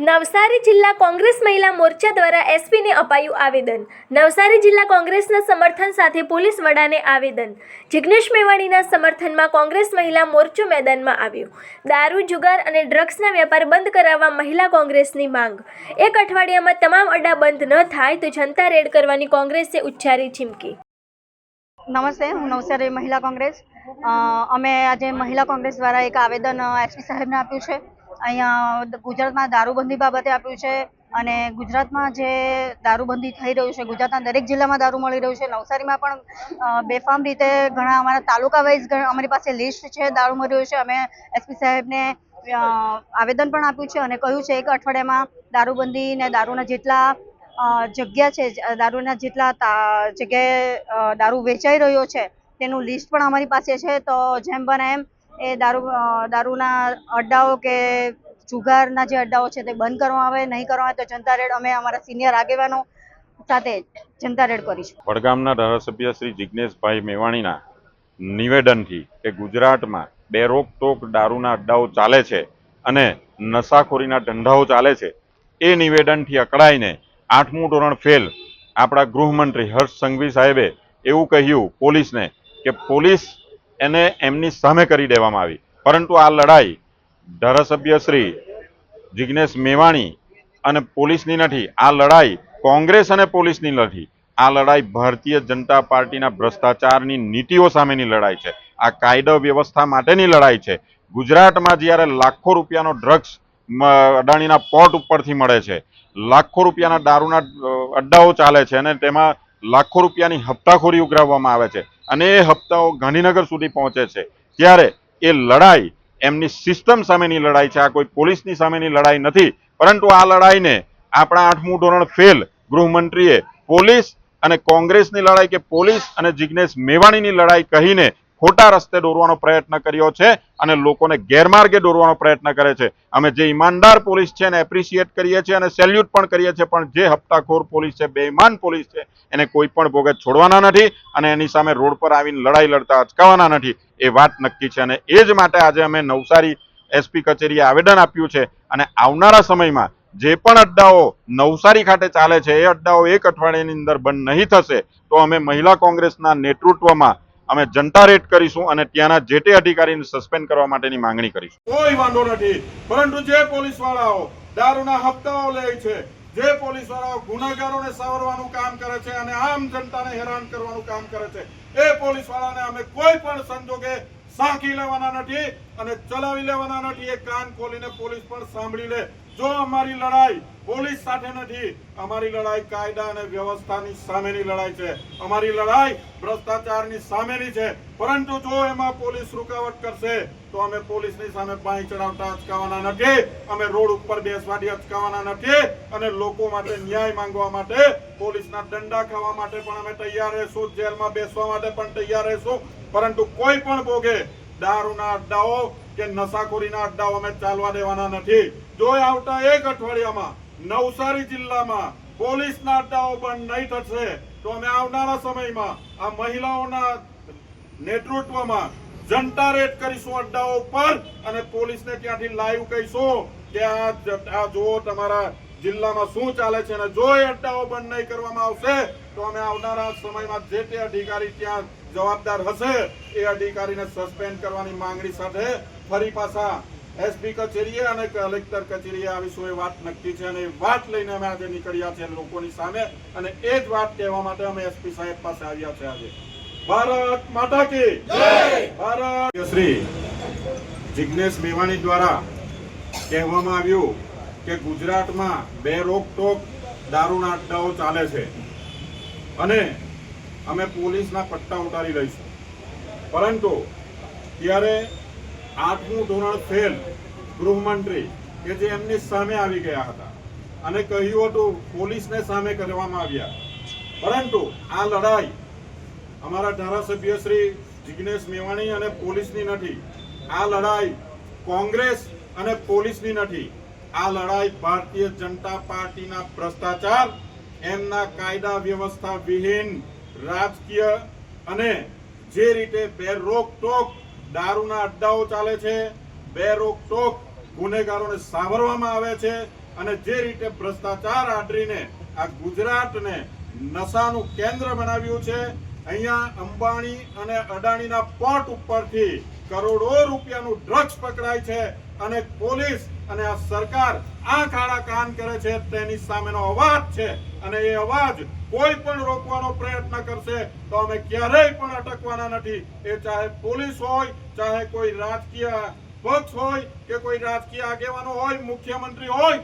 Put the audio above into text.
નવસારી જિલ્લા કોંગ્રેસ મહિલા મોરચા દ્વારા એસપીને અપાયું આવેદન। નવસારી જિલ્લા કોંગ્રેસના સમર્થન સાથે પોલીસ વડાને આવેદન। જિગ્નેશ મેવાણીના સમર્થનમાં કોંગ્રેસ મહિલા મોરચો મેદાનમાં આવ્યો। દારૂ, જુગાર અને ડ્રગ્સના વેપાર બંધ કરાવવા મહિલા કોંગ્રેસની માંગ। એક અઠવાડિયામાં તમામ અડ્ડા બંધ ન થાય તો જનતા રેડ કરવાની કોંગ્રેસે ઉચ્ચારી ચીમકી। નમસ્તે, હું નવસારી મહિલા કોંગ્રેસ। અમે આજે મહિલા કોંગ્રેસ દ્વારા એક આવેદન એસપી સાહેબને આપ્યું છે। અહીંયા ગુજરાતમાં દારૂબંધી બાબતે આપ્યું છે અને ગુજરાતમાં જે દારૂબંધી થઈ રહ્યું છે, ગુજરાતના દરેક જિલ્લામાં દારૂ મળી રહ્યું છે। નવસારીમાં પણ બેફામ રીતે ઘણા અમારા તાલુકા વાઇઝ અમારી પાસે લિસ્ટ છે દારૂ મળી રહ્યું છે। અમે એસપી સાહેબને આવેદન પણ આપ્યું છે અને કહ્યું છે એક અઠવાડિયામાં દારૂબંધી ને દારૂના જેટલા જગ્યા છે, દારૂના જેટલા જગ્યાએ દારૂ વેચાઈ રહ્યો છે તેનું લિસ્ટ પણ અમારી પાસે છે। તો જેમ બને એમ એ દારૂના અડ્ડાઓ કે જુગારના જે અડ્ડાઓ છે તે બંધ કરવામાં આવે। નહીં કરવામાં આવે તો જનતા રેડ અમે અમારા સિનિયર આગેવાનો સાથે જનતા રેડ કરીશું। વડગામના ધારાસભ્ય શ્રી જિગ્નેશભાઈ મેવાણીના નિવેદનથી કે ગુજરાતમાં બેરોકટોક દારૂના અડ્ડાઓ ચાલે છે અને નશાખોરીના ધંધાઓ ચાલે છે, એ નિવેદનથી અકળાઈને 8મું ધોરણ ફેલ આપણા ગૃહમંત્રી હર્ષ સંઘવી સાહેબે એવું કહ્યું પોલીસને કે પોલીસ એને એમની સામે કરી દેવામાં આવી। પરંતુ આ લડાઈ ધારાસભ્ય શ્રી જિગ્નેશ મેવાણી અને પોલીસની નથી, આ લડાઈ કોંગ્રેસ અને પોલીસની નથી, આ લડાઈ ભારતીય જનતા પાર્ટીના ભ્રષ્ટાચારની નીતિઓ સામેની લડાઈ છે। આ કાયદો વ્યવસ્થા માટેની લડાઈ છે। ગુજરાતમાં જ્યારે લાખો રૂપિયાનો ડ્રગ્સ અદાણીના પોર્ટ ઉપરથી મળે છે, લાખો રૂપિયાના દારૂના અડ્ડાઓ ચાલે છે અને તેમાં લાખો રૂપિયાની હપ્તાખોરી ઉઘરાવવામાં આવે છે અને એ હપ્તાઓ ગાંધીનગર સુધી પહોંચે છે, ત્યારે એ લડાઈ એમની સિસ્ટમ સામેની લડાઈ છે। આ કોઈ પોલીસની સામેની લડાઈ નથી। પરંતુ આ લડાઈને આપણા 8મું ધોરણ ફેલ ગૃહમંત્રીએ પોલીસ અને કોંગ્રેસની લડાઈ કે પોલીસ અને જિગ્નેશ મેવાણીની લડાઈ કહીને ખોટા રસ્તે દોરવાનો પ્રયત્ન કર્યો છે અને લોકોને ગેરમાર્ગે દોરવાનો પ્રયત્ન કરે છે। અમે જે ઈમાનદાર પોલીસ છે એને એપ્રિશિએટ કરીએ છીએ અને સેલ્યુટ પણ કરીએ છીએ, પણ જે હપ્તાખોર પોલીસ છે, બેઈમાન પોલીસ છે, એને કોઈ પણ ભોગે છોડવાના નથી અને એની સામે રોડ પર આવીને લડાઈ લડતા અચકાવવાના નથી, એ વાત નક્કી છે। અને એ જ માટે આજે અમે નવસારી એસપી કચેરીએ આવેદન આપ્યું છે અને આવનારા સમયમાં જે પણ અડ્ડાઓ નવસારી ખાતે ચાલે છે એ અડ્ડાઓ એક અઠવાડિયાની અંદર બંધ નહીં થશે તો અમે મહિલા કોંગ્રેસના નેતૃત્વમાં અમે જનતા રેડ કરીશું અને ત્યાંના જે તે અધિકારીને સસ્પેન્ડ કરવા માટેની માંગણી કરીશું। કોઈ વાંધો નથી, પરંતુ જે પોલીસ વાળાઓ દારૂના હપ્તાઓ લે છે, જે પોલીસ વાળાઓ ગુનેગારોને સાવરવાનું કામ કરે છે અને આમ જનતાને હેરાન કરવાનું કામ કરે છે, એ પોલીસ વાળાને અમે કોઈ પણ સંજોગે સાંકી લેવાના નથી અને ચલાવી લેવાના નથી। એ કાન ખોલીને પોલીસ પણ સાંભળી લે। જો અમારી લડાઈ પોલીસ સાથે નથી, અમારી લડાઈ કાયદા અને વ્યવસ્થાની સામેની લડાઈ છે, અમારી લડાઈ ભ્રષ્ટાચારની સામેની છે। પરંતુ જો એમાં પોલીસ રૂકાવટ કરશે તો અમે પોલીસની સામે પાણી ચડાવતા અચકાવવાના નથી, અમે રોડ ઉપર બેસવાથી અચકાવવાના નથી અને લોકો માટે ન્યાય માંગવા માટે, પોલીસના દંડા ખાવા માટે પણ અમે તૈયાર રહેશું, જેલમાં બેસવા માટે પણ તૈયાર રહેશું। પરંતુ કોઈ પણ ભોગે દારૂના અડ્ડાઓ કે નશાખોરીના અડ્ડાઓ અમે ચાલવા દેવાના નથી। જો આવતા એક અઠવાડિયામાં નવસારી જિલ્લામાં પોલીસના અડ્ડાઓ બંધ નહીં થશે તો અમે આવનારા સમયમાં આ મહિલાઓના નેતૃત્વમાં જનતા રેડ કરીશું અડ્ડાઓ ઉપર અને પોલીસને ત્યાંથી લાઈવ કહીશું કે આ જુઓ તમારા જિલ્લામાં શું ચાલે છે અને જો એ અડ્ડાઓ બંધ નહીં કરવામાં આવશે તો અમે આવનારા સમયમાં જે તે અધિકારી ત્યાં જવાબદાર હશે એ અધિકારીને સસ્પેન્ડ કરવાની માંગણી સાથે ફરી પાછા એસપી કચેરીએ અને કલેક્ટર કચેરીએ આવીશું, એ વાત નક્કી છે અને એ વાત લઈને અમે આજે નીકળ્યા છે લોકોની સામે અને એ જ વાત કહેવા માટે અમે એસપી સાહેબ પાસે આવ્યા છે। આજે ભારત માતા કી જય। ભારત શ્રી જિગ્નેશ મેવાણી દ્વારા કહેવામાં આવ્યું કે ગુજરાતમાં બેરોકટોક દારૂના અડ્ડાઓ ચાલે છે અને અમે પોલીસના પટ્ટા ઉતારી લઈશું। પરંતુ ત્યારે 8મું ધોરણ ફેલ ગૃહમંત્રી કે જે એમની સામે આવી ગયા હતા અને કહ્યું હતું પોલીસને સામે કરવામાં આવ્યા, પરંતુ આ લડાઈ અમારા ધારાસભ્ય શ્રી જિગ્નેશ મેવાણી અને પોલીસની નથી, આ લડાઈ કોંગ્રેસ અને પોલીસની નથી, આ લડાઈ ભારતીય જનતા પાર્ટીના ભ્રષ્ટાચાર, એમના કાયદા વ્યવસ્થા વિહીન રાજકીય અને જે રીતે બેરોકટોક દારૂના અડ્ડાઓ ચાલે છે, બેરોકટોક ગુનેગારોને સાવરવામાં આવે છે અને જે રીતે ભ્રષ્ટાચાર આદરીને આ ગુજરાતને નશાનું કેન્દ્ર બનાવ્યું છે, અહીંયા અંબાણી અને અદાણીના પોર્ટ ઉપરથી કરોડો રૂપિયાનું ડ્રગ્સ પકડાય છે અને પોલીસ અને આ સરકાર આંખ આડા કાન કરે છે, તેની સામેનો અવાજ છે અને એ અવાજ કોઈ પણ રોકવાનો પ્રયત્ન કરશે તો અમે ક્યારેય પણ અટકવાના નથી. એ ચાહે પોલીસ હોય, ચાહે કોઈ રાજકીય પક્ષ હોય કે કોઈ રાજકીય આગેવાનો હોય, મુખ્યમંત્રી હોય